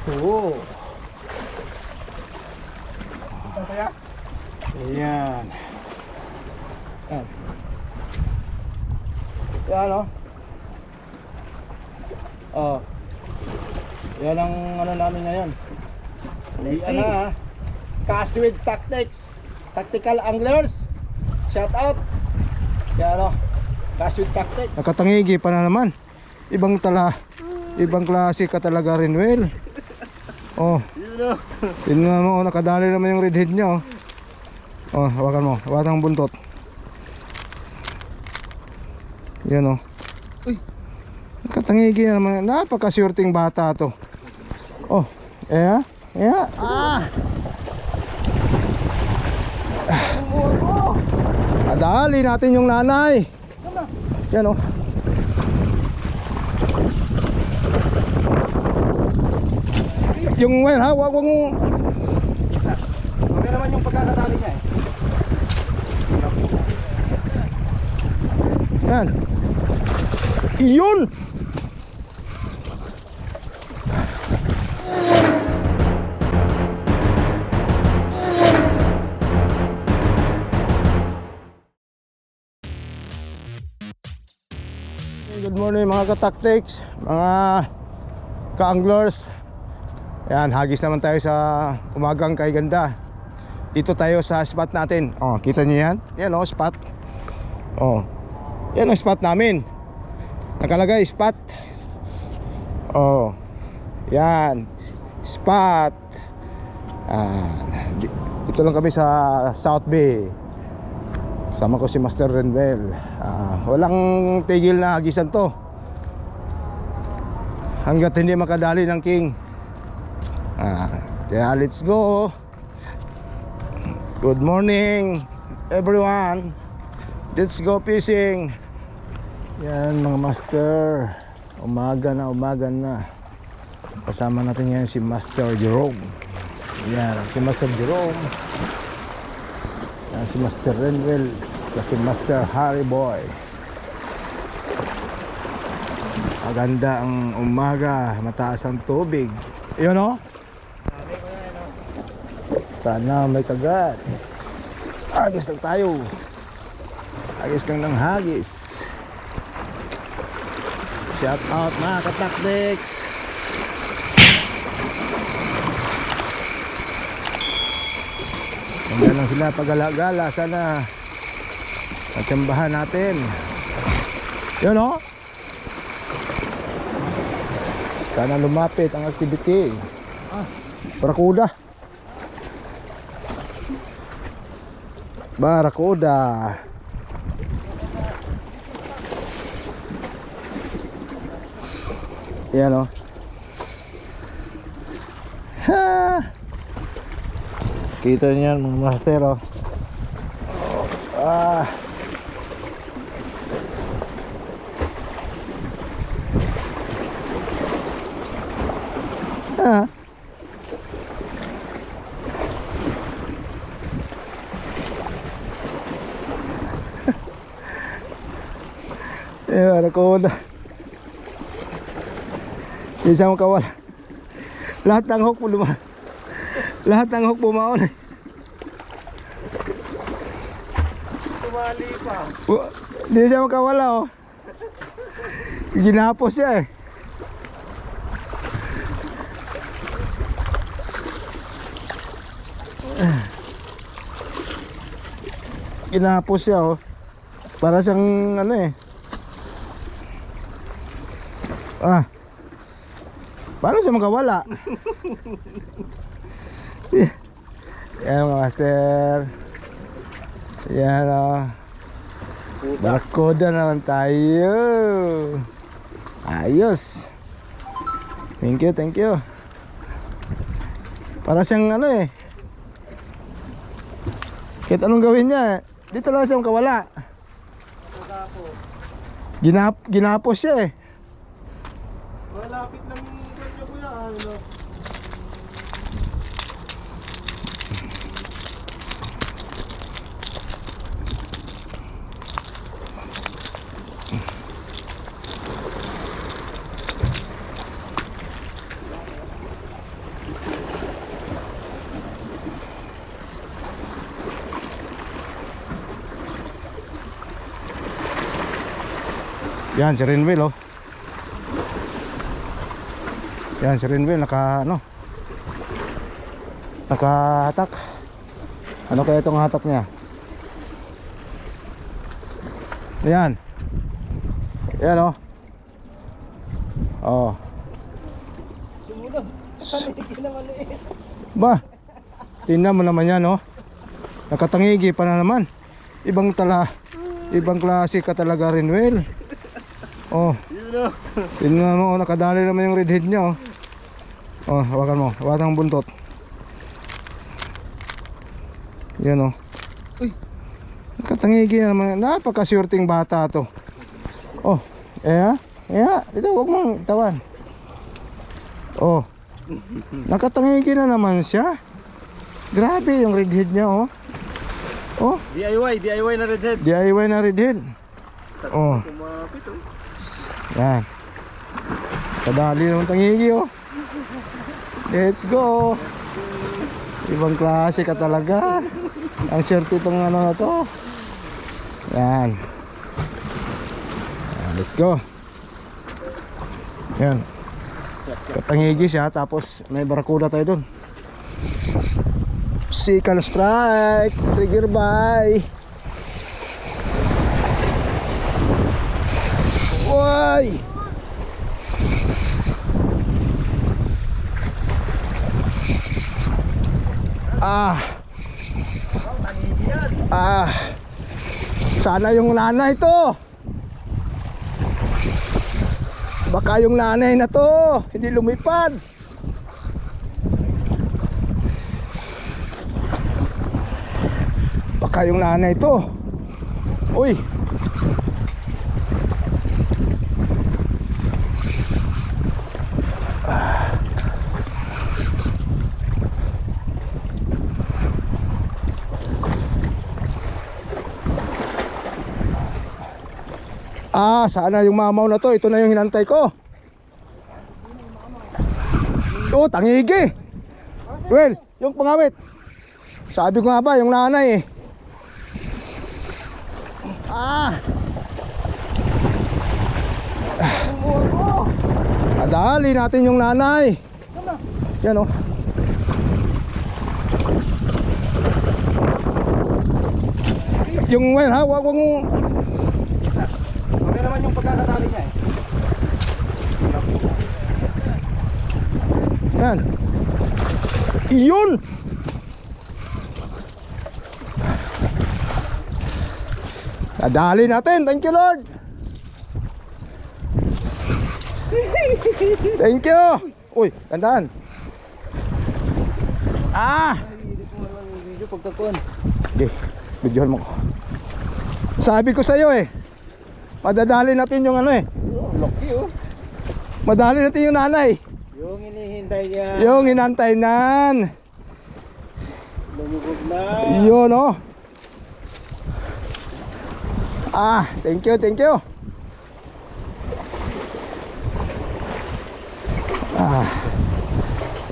Oo. Ito kaya? Ayan. Ayan. Yan o. Oh. Yan ang ano namin ngayon. Yan na. Caswid Tactics. Tactical Anglers. Shout out. Yan o. Caswid Tactics. Nakatangigi pa na naman. Ibang klase ka talaga rin, Will. Oh. Tingnan mo, nakadali naman yung redhead niya, oh. Oh, hawakan mo. Hawakan ang buntot. Yan, oh. Uy. Nakatangigi na naman. Napakasurting bata to. Oh, yeah. Yeah. Adali natin yung nanay. Yan, oh. Yung wire, ha? Wag mo. Okay naman yung pagkakatali niya, eh. Yan. Iyon. Good morning mga ka-tactics, mga ka-anglers. Ayan, hagis naman tayo sa umagang kay ganda. Dito tayo sa spot natin. Oh, kita niyo yan? Yan oh, spot. Oh. Yan ang spot namin. Nakalagay spot. Oh. Yan. Spot. Dito lang kami sa South Bay. Kasama ko si Master Renwell. Walang tigil na hagisan to hanggat hindi makadali ng king. Kaya let's go. Good morning everyone. Let's go fishing. Yan mga master. Umaga na. Kasama natin yan si Master Jerome. Yan si Master Jerome. Yan si Master Renwell. Kasi Master Harry Boy. Maganda ang umaga. Mataas ang tubig. Yun o. Sana may kagat. Hagis lang tayo. Hagis lang ng hagis. Shout out mga ka-tactics. Hanggang lang sila pag-gala-gala. Sana matsambahan natin. Yun o. Sana lumapit ang activity. Barakuda. Yan o. Kita niyan mga master o. Barakuda. Isa mo kawal. Lahat ng hook po lahat ng hook bumaon. Tumali pa. Hindi siya makawala oh. Ginapos siya eh. Ginapos siya oh. Para siyang ano eh. Paano siya makawala? Yan mga master. Yan o. Barakuda naman tayo. Ayos. Thank you. Para siyang ano eh. Kahit anong gawin niya, dito lang siya makawala. Ginapos siya eh. Malapit lang yung ganyo ko yan, ano? Yan si Renwell oh. Yan si Renwell nakahatak. Ano kaya itong hatak niya? Yan. Yan oh. Oh. Sumunod. Tanigi na maliit. Ba? Tingnan mo naman yan oh. Nakatangigi pa na naman. Ibang klase ka talaga Renwell. Oh. Yun o. Tingnan mo, nakadali naman yung redhead niya oh. Oh, hawakan mo. Hawakan ang buntot. Yan oh. Uy. Nakatangigi na naman. Napakaswerteng bata to. Oh, dito wag mong tawan. Oh. Nakatangigi na naman siya. Grabe yung redhead niya oh. Oh, DIY na redhead. DIY na redhead. Oh. Kumapit oh. Yan. Kadali naman tangigi oh. Let's go. Ibang klase ka talaga. Ang swerte itong ano na to. Yan. Let's go. Yan. Katangigi siya. Tapos may barakuda tayo dun. Sickle strike. Trigger by. Woy! Sana yung nanay to. Baka yung nanay na to hindi lumipad. Baka yung nanay to. Uy. Sana yung mamaw na to. Ito na yung hinantay ko. Oh, tangigi. Well, yung pangawit. Sabi ko nga ba, yung nanay eh. Adali natin yung nanay. Yan oh. Yung well ha, wag mo. Okay naman yung pagkakatali niya eh. Yan. Iyon. Nadali natin. Thank you Lord. Thank you. Uy, tandaan. Hindi ko nga lang yung video pagkakuan. Okay, videohan mo ko. Sabi ko sa'yo eh, madadali natin yung ano eh. Lucky oh. Madali natin yung nanay. Yung hinihintay niya. Yung hinantay nan. Lumubog na. Yun oh. Thank you, thank you.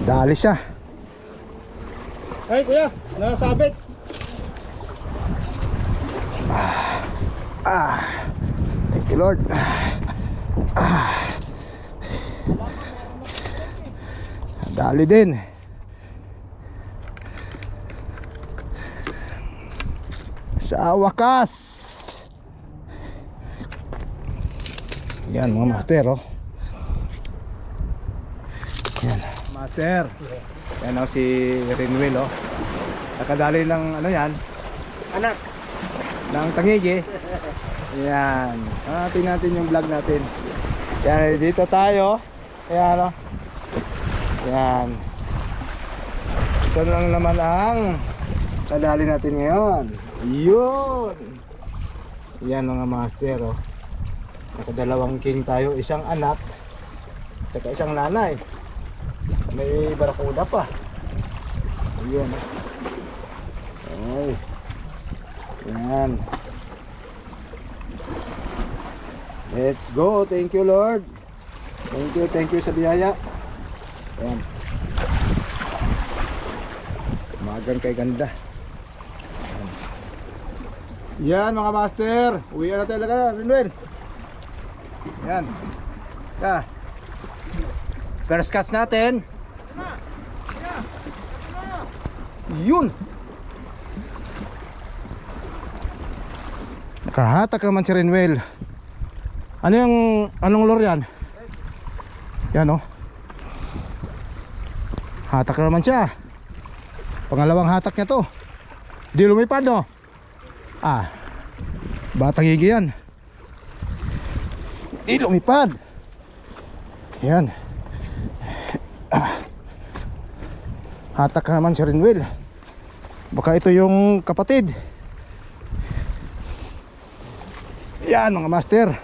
Dali siya. Ay kuya, nasabit. Thank you Lord. Dali din. Sa wakas. Yan mga master oh. Yan master. Yan oh si Renwell oh. Nakadali ng ano yan, Anak. ng tangigi. Yan. Tingnan natin yung vlog natin. Yan, dito tayo. Yan oh. Yan. Ito lang naman ang kadali natin ngayon. Yun. Yan mga master oh. Nakadalawang king tayo, isang anak tsaka isang nanay. May barakuda pa. Ayun. Ay. Yan. Let's go. Thank you Lord. Thank you sa biyaya. Yan. Umagang kay ganda. Yan mga master. Uwian na talaga, Renwell. Yan. First catch natin. Yun. Nakahatak naman si Renwell. Anong lure yan? Yan oh. Hatak na naman siya. Pangalawang hatak niya to. Di lumipad no. Batang higi yan. Di lumipad. Yan. Hatak na naman si Renwell. Baka ito yung kapatid. Yan mga master.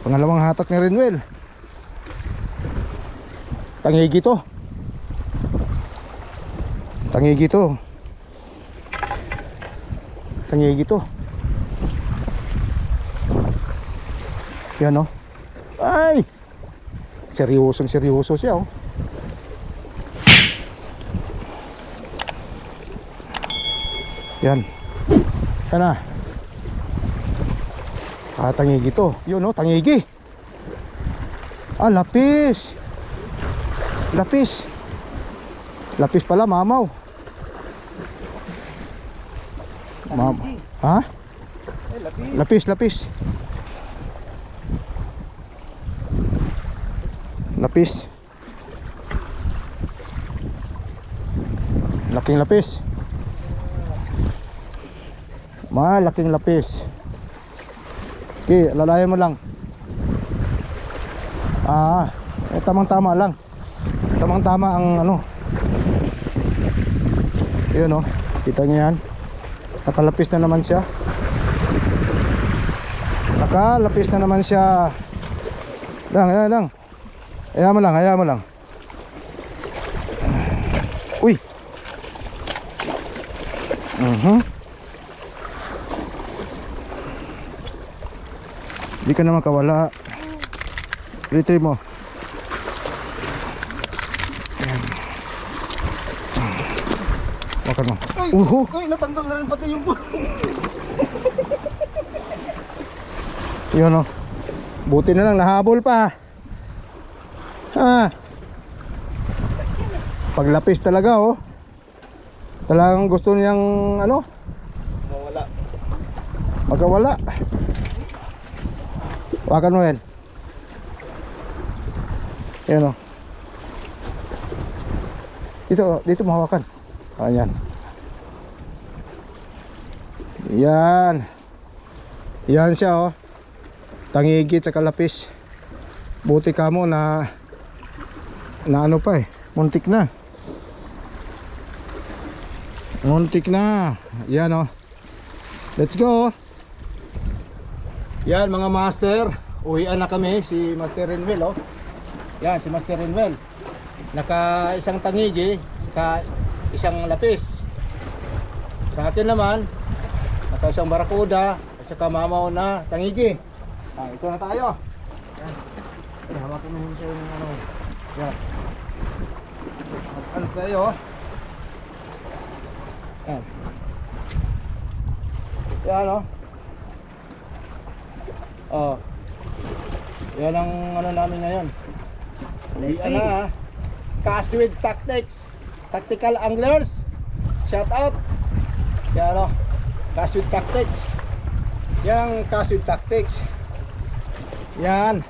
Pangalawang hatak ni Renwell. Tangigi to. Tangigi to. Tangigi to. Yan oh. Ay! Seryosong seryoso siya oh. Yan. Yan na. Tangigi to. Yun oh, tangigi. Lapis. Lapis. Lapis pala, mamaw. Ha? Lapis, lapis. Lapis. Laking lapis. Malaking lapis. Okay, lalayan mo lang. Tamang-tama lang. Tamang-tama ang ano. Yun oh, kita niyo yan. Nakalapis na naman siya. Nakalapis na naman siya. Lang. Hayaan mo lang. Uy. Di ka na makawala. Retrieve mo. Makan mo. Ay, natanggal na rin pati yung Yun oh. Buti na lang nahabol pa. Paglapis talaga oh. Talagang gusto niyang ano? Magkawala. Wakan mo yan. Yan o. Dito mahawakan. Ayan. Yan siya oh. Tangigi at lapis. Buti ka mo na ano pa eh. Muntik na. Yan oh. Let's go. Yan mga master, uwian na kami. Si Master Renwell oh. Yan si Master Renwell. Naka isang tangigi, saka isang lapis. Sa akin naman, naka isang barakuda at saka mamaw na tangigi. Ito na tayo. Yan. Hawakin mo yung ano. Yan. Ano tayo oh. Yan. Yan oh. Yan ang ano namin ngayon. Uwian na. Caswed Tactics, Tactical Anglers. Shout out. Yan o. Caswed Tactics. Yan Caswed Tactics. Yan.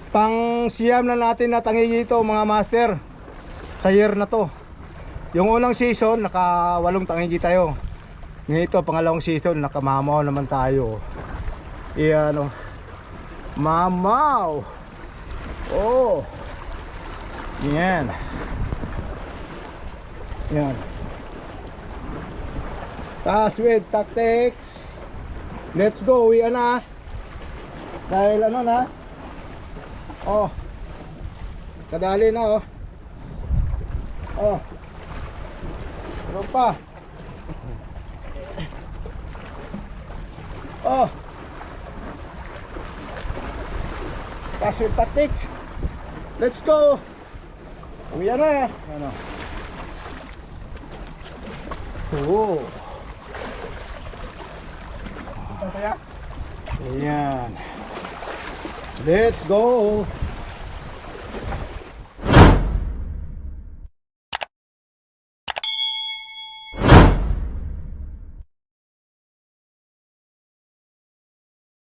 Pang siyam na natin na tangigi ito mga master. Sa year na to. Yung unang season naka 8 tangigi tayo. Ngayon ito pangalawang season nakamamaw naman tayo. Yan o. Mamaw. Oh. Yan. Caswed Tactics. Let's go. Uwian na. Dahil ano na. Oh. Kadali na oh. Oh. Meron pa. Oh. Caswed Tactics. Let's go. Uwian na. Ano? Oh. Ito kaya? Ayan. Let's go!